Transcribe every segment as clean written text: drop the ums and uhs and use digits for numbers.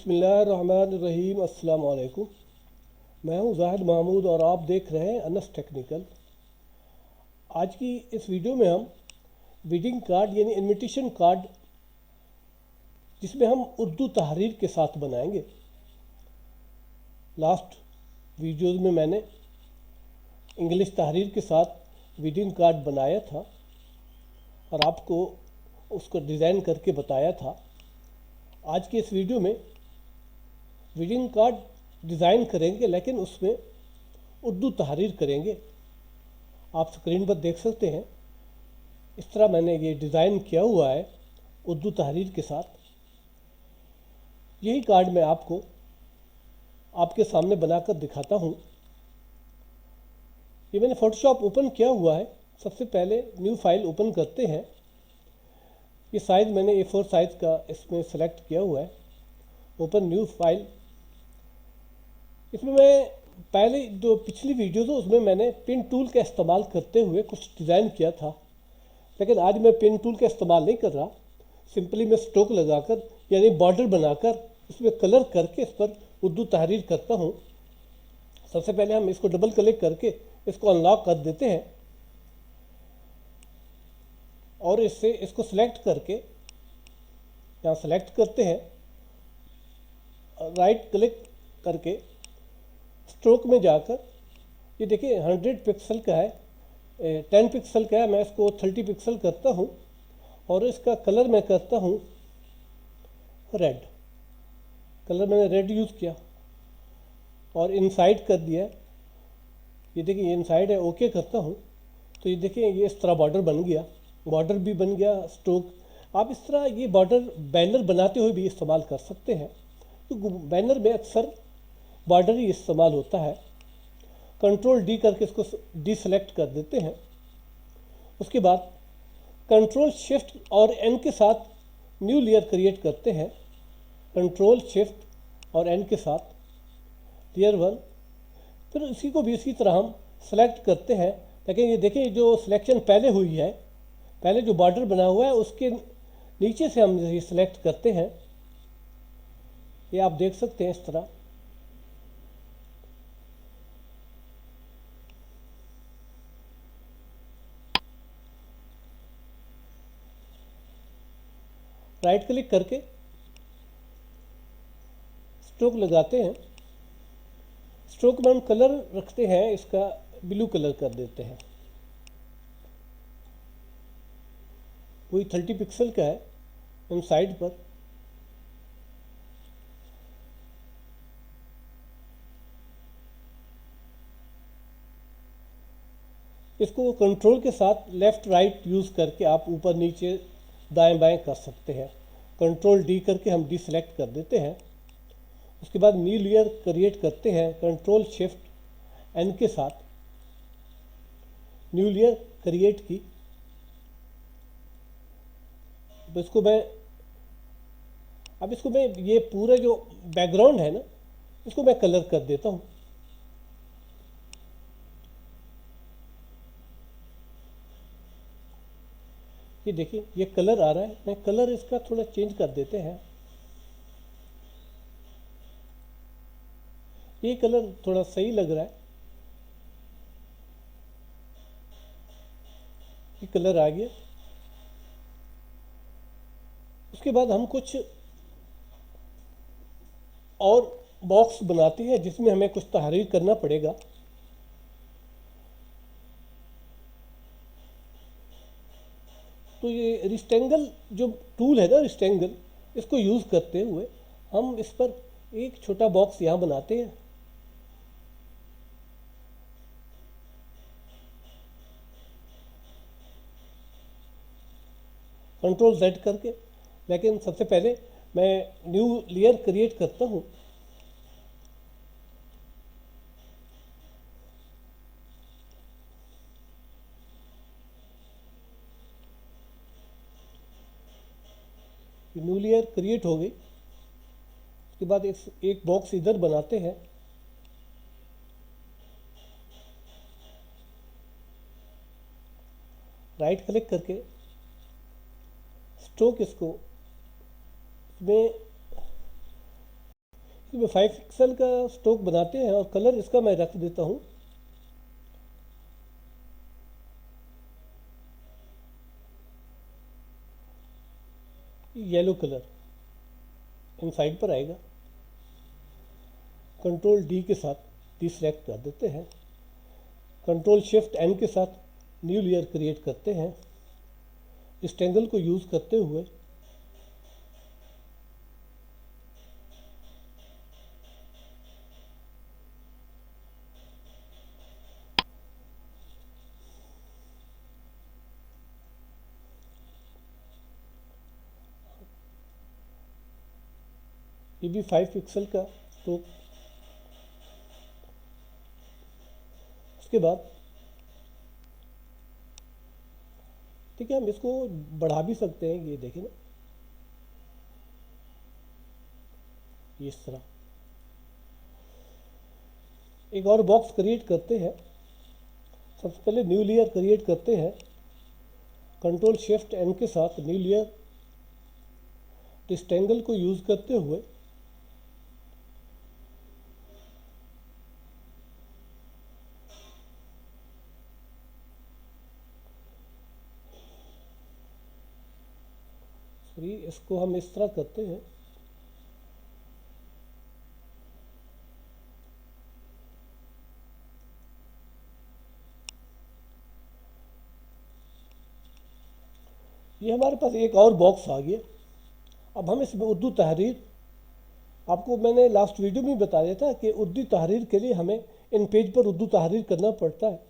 बिस्मिल्लाहिर्रहमानिर्रहीम। अस्सलाम वालेकुम। मैं हूं जाहिद महमूद और आप देख रहे हैं अनस टेक्निकल। आज की इस वीडियो में हम विजिटिंग कार्ड यानी इनविटेशन कार्ड जिसमें हम उर्दू तहरीर के साथ बनाएंगे। लास्ट वीडियोज़ में मैंने इंग्लिश तहरीर के साथ विजिटिंग कार्ड बनाया था और आपको उसको डिज़ाइन करके बताया था। आज के इस वीडियो में विजिटिंग कार्ड डिज़ाइन करेंगे, लेकिन उसमें उर्दू तहरीर करेंगे। आप स्क्रीन पर देख सकते हैं, इस तरह मैंने ये डिज़ाइन किया हुआ है उर्दू तहरीर के साथ। यही कार्ड मैं आपको आपके सामने बनाकर दिखाता हूँ। ये मैंने फ़ोटोशॉप ओपन किया हुआ है। सबसे पहले न्यू फाइल ओपन करते हैं। ये साइज़ मैंने A4 साइज़ का इसमें सेलेक्ट किया हुआ है। Open new file. इसमें मैं पहले जो पिछली वीडियोज़ है उसमें मैंने पिन टूल का इस्तेमाल करते हुए कुछ डिज़ाइन किया था, लेकिन आज मैं पिन टूल का इस्तेमाल नहीं कर रहा। सिंपली मैं स्ट्रोक लगाकर यानी बॉर्डर बनाकर इसमें कलर करके इस पर उर्दू तहरीर करता हूँ। सबसे पहले हम इसको डबल क्लिक करके इसको अनलॉक कर देते हैं और इससे इसको सिलेक्ट करके यहाँ सेलेक्ट करते हैं, राइट क्लिक करके स्ट्रोक में जाकर ये देखिए 100 पिक्सल का है, 10 पिक्सल का है। मैं इसको 30 पिक्सल करता हूँ और इसका कलर मैं करता हूँ रेड। कलर मैंने रेड यूज़ किया और इनसाइड कर दिया। ये देखिए ये इनसाइड है, ओके करता हूँ तो ये देखिए ये इस तरह बॉर्डर बन गया। बॉर्डर भी बन गया स्ट्रोक। आप इस तरह ये बॉर्डर बैनर बनाते हुए भी इस्तेमाल कर सकते हैं, तो बैनर में अक्सर बॉर्डर ही इस्तेमाल होता है। कंट्रोल डी करके इसको डी सेलेक्ट कर देते हैं। उसके बाद कंट्रोल शिफ्ट और एन के साथ न्यू लेयर क्रिएट करते हैं। कंट्रोल शिफ्ट और एन के साथ लेयर 1। फिर इसी को भी इसी तरह हम सेलेक्ट करते हैं। लेकिन ये देखें जो सिलेक्शन पहले हुई है, पहले जो बॉर्डर बना हुआ है उसके नीचे से हम ये सिलेक्ट करते हैं। ये आप देख सकते हैं इस तरह। राइट क्लिक करके स्ट्रोक लगाते हैं। स्ट्रोक में हम कलर रखते हैं, इसका ब्लू कलर कर देते हैं। वही 30 पिक्सल का है इन साइड पर। इसको कंट्रोल के साथ लेफ़्ट राइट यूज़ करके आप ऊपर नीचे दाएं बाएं कर सकते हैं। कंट्रोल डी करके हम डी सेलेक्ट कर देते हैं। उसके बाद न्यू लेयर क्रिएट करते हैं। कंट्रोल शिफ्ट एन के साथ न्यू लेयर क्रिएट की। अब इसको मैं ये पूरा जो बैकग्राउंड है ना, इसको मैं कलर कर देता हूँ। ये देखिए ये कलर आ रहा है। मैं कलर इसका थोड़ा चेंज कर देते हैं। ये कलर थोड़ा सही लग रहा है। ये कलर आ गया। उसके बाद हम कुछ और बॉक्स बनाते हैं जिसमें हमें कुछ तहरीर करना पड़ेगा। तो ये रिस्टेंगल जो टूल है ना, रिस्टेंगल, इसको यूज़ करते हुए हम इस पर एक छोटा बॉक्स यहाँ बनाते हैं। कंट्रोल Z करके। लेकिन सबसे पहले मैं न्यू लेयर क्रिएट करता हूँ। न्यू लेयर क्रिएट हो गई। उसके बाद एक बॉक्स इधर बनाते हैं। राइट क्लिक करके स्ट्रोक इसको इसमें इसमें 5 पिक्सल का स्ट्रोक बनाते हैं और कलर इसका मैं रख देता हूँ येलो कलर, इन साइड पर आएगा। कंट्रोल डी के साथ डिसेलेक्ट कर देते हैं। कंट्रोल शिफ्ट एन के साथ न्यू लेयर क्रिएट करते हैं। इस ट्रायंगल को यूज़ करते हुए ये भी 5 पिक्सल का स्ट्रोक। उसके बाद ठीक है, हम इसको बढ़ा भी सकते हैं, ये देखें ना, ये इस तरह। एक और बॉक्स क्रिएट करते हैं। सबसे पहले न्यू लेयर क्रिएट करते हैं। कंट्रोल शिफ्ट एन के साथ न्यू लेयर, इस ट्रायंगल को यूज़ करते हुए इसको हम इस तरह करते हैं। ये हमारे पास एक और बॉक्स आ गया। अब हम इसमें उर्दू तहरीर, आपको मैंने लास्ट वीडियो में बताया था कि उर्दू तहरीर के लिए हमें इन पेज पर उर्दू तहरीर करना पड़ता है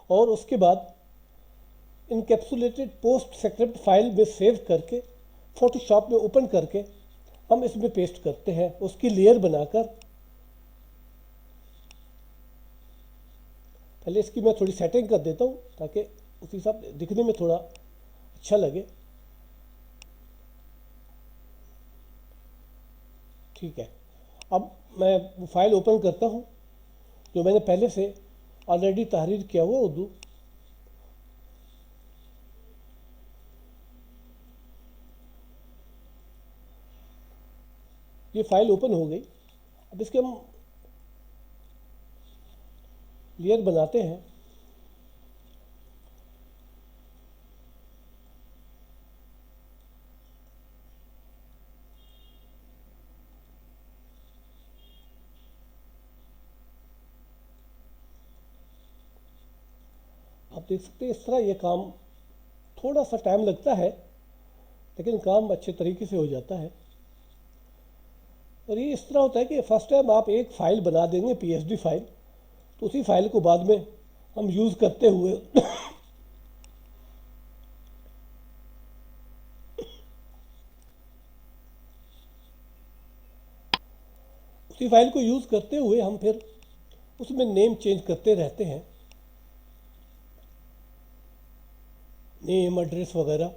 और उसके बाद इनकैप्सुलेटेड पोस्ट स्क्रिप्ट फाइल में सेव करके फोटोशॉप में ओपन करके हम इसमें पेस्ट करते हैं, उसकी लेयर बनाकर। पहले इसकी मैं थोड़ी सेटिंग कर देता हूँ ताकि उसी हिसाब दिखने में थोड़ा अच्छा लगे। ठीक है, अब मैं वो फाइल ओपन करता हूँ जो मैंने पहले से ऑलरेडी तहरीर किया हुआ उर्दू। ये फाइल ओपन हो गई। अब इसके हम लेयर बनाते हैं। आप देख सकते हैं इस तरह ये काम थोड़ा सा टाइम लगता है लेकिन काम अच्छे तरीके से हो जाता है। और ये इस तरह होता है कि फर्स्ट टाइम आप एक फ़ाइल बना देंगे पीएचडी फाइल, तो उसी फाइल को बाद में हम यूज़ करते हुए उसी फाइल को यूज़ करते हुए हम फिर उसमें नेम चेंज करते रहते हैं, नेम एड्रेस वगैरह।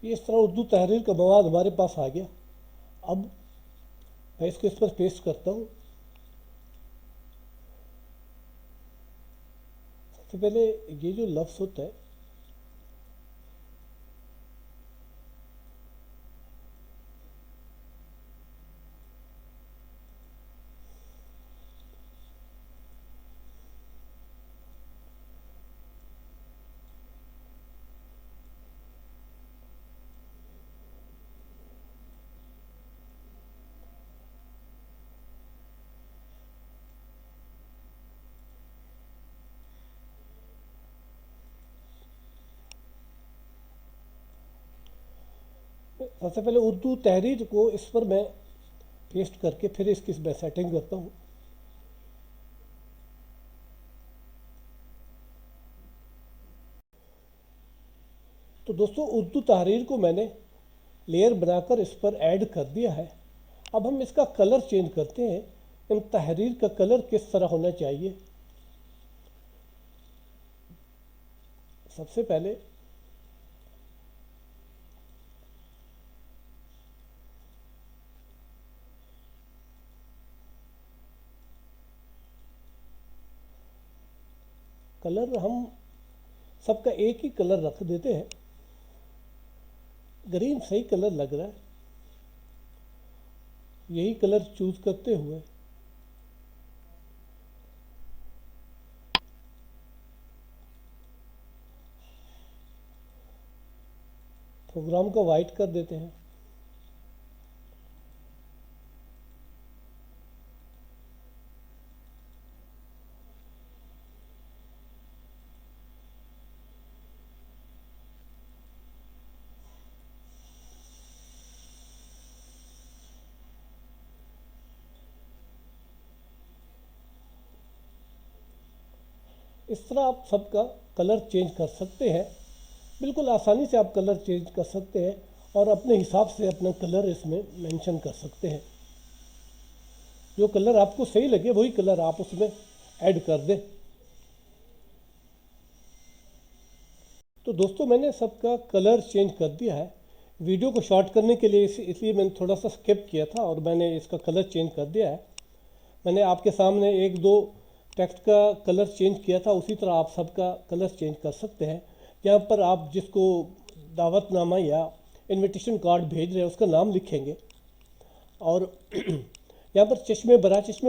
ये इस तरह उर्दू तहरीर का मवाद हमारे पास आ गया। अब मैं इसको इस पर पेस्ट करता हूँ। सबसे पहले ये जो लफ्ज़ होता है, सबसे पहले उर्दू तहरीर को इस पर मैं पेस्ट करके फिर इसकी मैं सेटिंग करता हूँ। तो दोस्तों उर्दू तहरीर को मैंने लेयर बनाकर इस पर ऐड कर दिया है। अब हम इसका कलर चेंज करते हैं। इन तहरीर का कलर किस तरह होना चाहिए। सबसे पहले कलर हम सबका एक ही कलर रख देते हैं। ग्रीन सही कलर लग रहा है, यही कलर चूज करते हुए प्रोग्राम को वाइट कर देते हैं। इस तरह आप सबका कलर चेंज कर सकते हैं। बिल्कुल आसानी से आप कलर चेंज कर सकते हैं और अपने हिसाब से अपना कलर इसमें मेंशन कर सकते हैं। जो कलर आपको सही लगे वही कलर आप उसमें ऐड कर दें। तो दोस्तों मैंने सबका कलर चेंज कर दिया है। वीडियो को शॉर्ट करने के लिए इसलिए मैंने थोड़ा सा स्किप किया था और मैंने इसका कलर चेंज कर दिया है। मैंने आपके सामने एक दो टेक्स्ट का कलर चेंज किया था, उसी तरह आप सबका कलर चेंज कर सकते हैं। यहाँ पर आप जिसको दावतनामा या इनविटेशन कार्ड भेज रहे हैं उसका नाम लिखेंगे और यहाँ पर चश्मे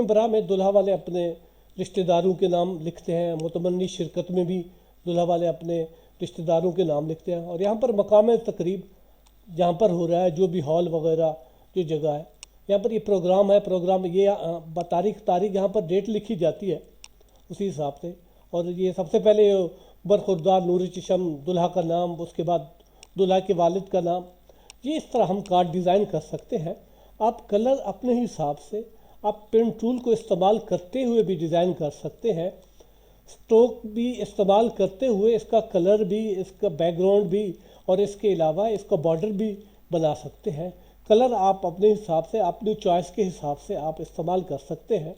बरा में दुल्हा वाले अपने रिश्तेदारों के नाम लिखते हैं। मुतमन्नी शिरकत में भी दुल्हा वाले अपने रिश्तेदारों के नाम लिखते हैं। और यहाँ पर मकाम तकरीब जहाँ पर हो रहा है, जो भी हॉल वगैरह जो जगह है, यहाँ पर ये प्रोग्राम है, प्रोग्राम ये तारीख यहाँ पर डेट लिखी जाती है उसी हिसाब से। और ये सबसे पहले बरखुरदार नूर चशम दुल्हा का नाम, उसके बाद दुल्हा के वालिद का नाम। ये इस तरह हम कार्ड डिज़ाइन कर सकते हैं। आप कलर अपने हिसाब से आप पेन टूल को इस्तेमाल करते हुए भी डिज़ाइन कर सकते हैं। स्ट्रोक भी इस्तेमाल करते हुए इसका कलर भी, इसका बैकग्राउंड भी और इसके अलावा इसका बॉर्डर भी बना सकते हैं। कलर आप अपने हिसाब से, अपनी चॉइस के हिसाब से आप इस्तेमाल कर सकते हैं।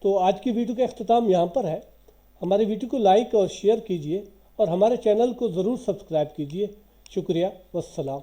तो आज की वीडियो का अख्ताम यहाँ पर है। हमारे वीडियो को लाइक और शेयर कीजिए और हमारे चैनल को ज़रूर सब्सक्राइब कीजिए। शुक्रिया, वस्सलाम।